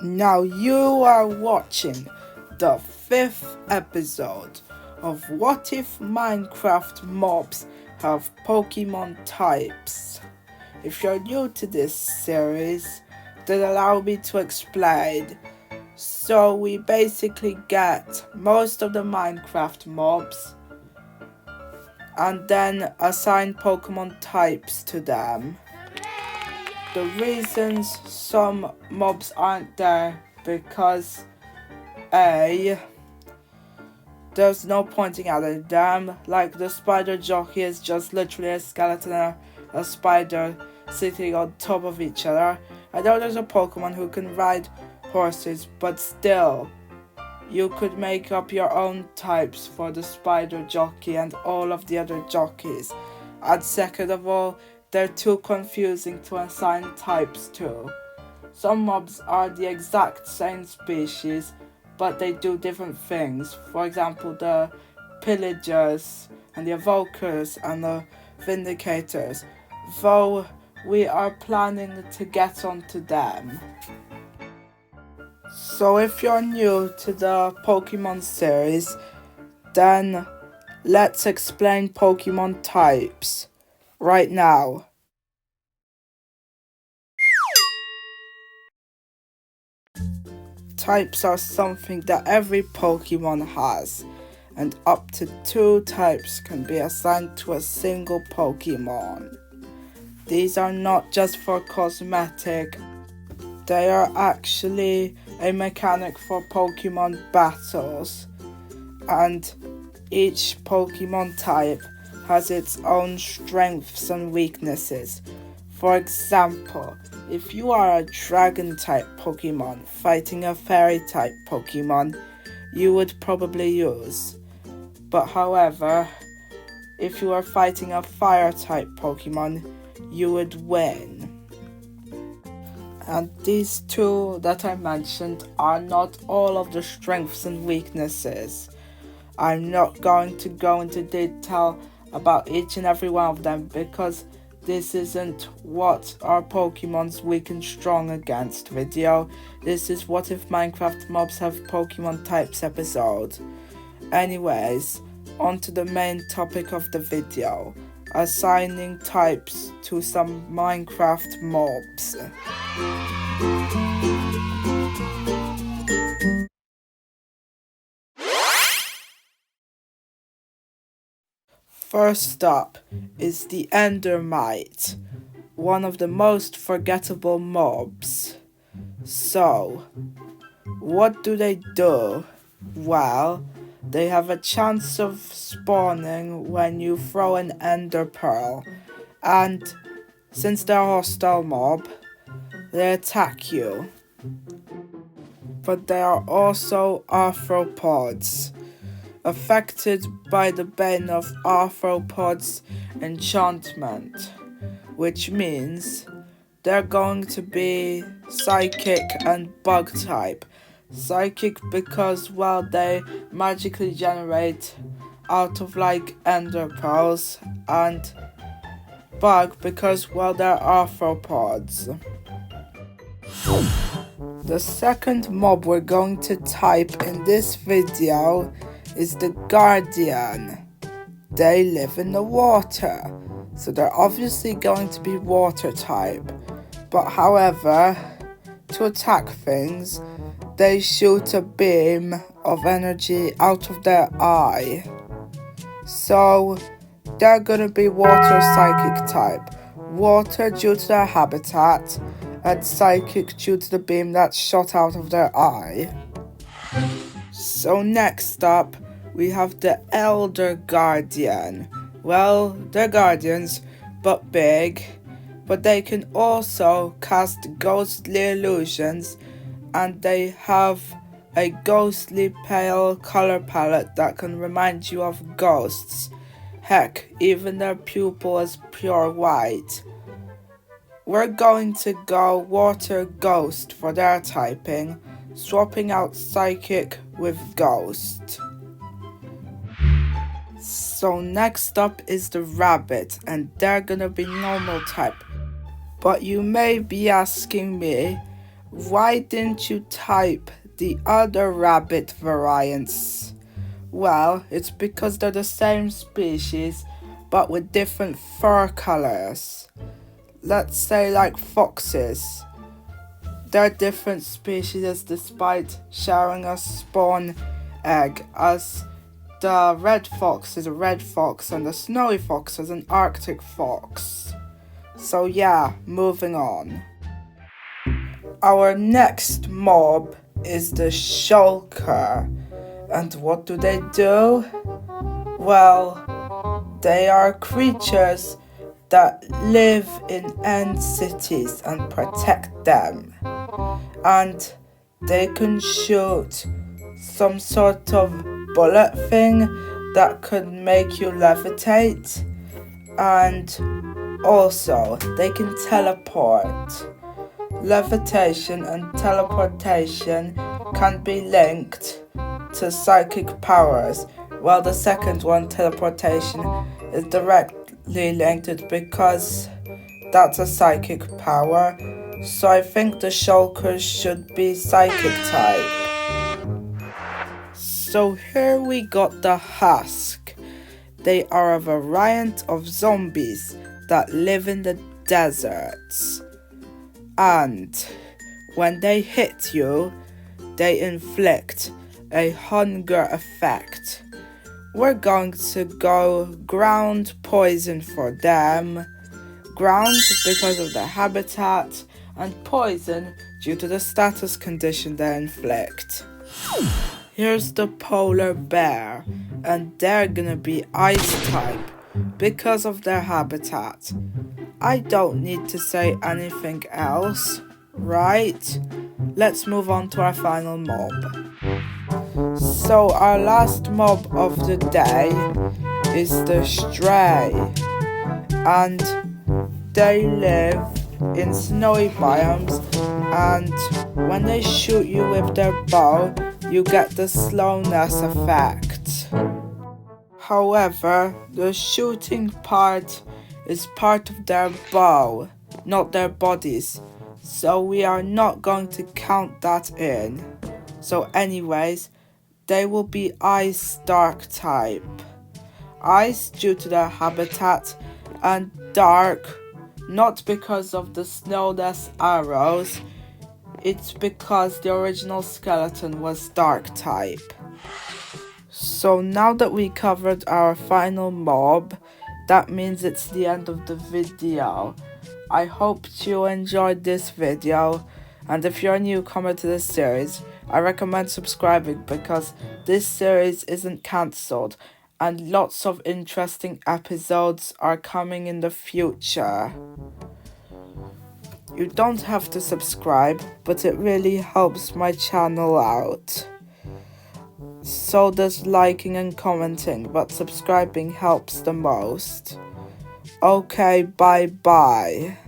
Now you are watching the 5th episode of What If Minecraft Mobs Have Pokemon Types. If you're new to this series, then allow me to explain. So we basically get most of the Minecraft mobs and then assign Pokemon types to them. The reasons some mobs aren't there because A, there's no pointing at them, like the spider jockey is just literally a skeleton and a spider sitting on top of each other. I know there's a Pokemon who can ride horses, but still, you could make up your own types for the spider jockey and all of the other jockeys. And second of all, they're too confusing to assign types to. Some mobs are the exact same species, but they do different things. For example, the pillagers and the evokers and the vindicators, though we are planning to get onto them. So if you're new to the Pokemon series, then let's explain Pokemon types right now. Types are something that every Pokemon has, and up to 2 types can be assigned to a single Pokemon. These are not just for cosmetic, they are actually a mechanic for Pokemon battles, and each Pokemon type has its own strengths and weaknesses. For example, if you are a dragon type Pokemon fighting a fairy type Pokemon, you would probably lose. But however, if you are fighting a fire type Pokemon, you would win. And these 2 that I mentioned are not all of the strengths and weaknesses. I'm not going to go into detail about each and every one of them because this isn't what our Pokemon's weak and strong against video. This is What If Minecraft Mobs Have Pokemon Types episode. Anyways, on to the main topic of the video. Assigning types to some Minecraft mobs. First up is the Endermite, one of the most forgettable mobs. So, what do? Well, they have a chance of spawning when you throw an ender pearl, and since they're a hostile mob, they attack you. But they are also arthropods, affected by the bane of arthropods enchantment, which means they're going to be psychic and bug type. Psychic because, well, they magically generate out of like ender pearls, and bug because, well, they're arthropods. The second mob we're going to type in this video is the Guardian. They live in the water, so they're obviously going to be water type. But however, to attack things, they shoot a beam of energy out of their eye. So they're gonna be water psychic type. Water due to their habitat, and psychic due to the beam that's shot out of their eye. So next up, we have the Elder Guardian. Well, they're guardians, but big. But they can also cast ghostly illusions, and they have a ghostly pale color palette that can remind you of ghosts. Heck, even their pupil is pure white. We're going to go Water Ghost for their typing, swapping out Psychic with Ghost. So next up is the Rabbit, and they're gonna be normal type. But you may be asking me, Why didn't you type the other rabbit variants? Well, it's because they're the same species but with different fur colors. Let's say like foxes. They're different species despite sharing a spawn egg, as the red fox is a red fox and the snowy fox is an Arctic fox. So yeah, moving on. Our next mob is the Shulker. And what do? Well, they are creatures that live in end cities and protect them. And they can shoot some sort of bullet thing that could make you levitate. And also, they can teleport. Levitation and teleportation can be linked to psychic powers, while the second one, teleportation, is directly linked because that's a psychic power. So I think the Shulkers should be psychic type. So here we got the Husk. They are a variant of zombies that live in the deserts. And when they hit you, they inflict a hunger effect. We're going to go ground poison for them. Ground because of their habitat, and poison due to the status condition they inflict. Here's the polar bear, and they're gonna be ice type because of their habitat. I don't need to say anything else, right? Let's move on to our final mob. So our last mob of the day is the stray, and they live in snowy biomes, and when they shoot you with their bow, you get the slowness effect. However, the shooting part is part of their bow, not their bodies, so we are not going to count that in. So anyways, they will be ice dark type. Ice due to their habitat, and dark not because of the snowless arrows, it's because the original skeleton was dark type. So now that we covered our final mob, that means it's the end of the video. I hope you enjoyed this video, and if you're a newcomer to this series, I recommend subscribing because this series isn't cancelled and lots of interesting episodes are coming in the future. You don't have to subscribe, but it really helps my channel out. So does liking and commenting, but subscribing helps the most. Okay, bye bye.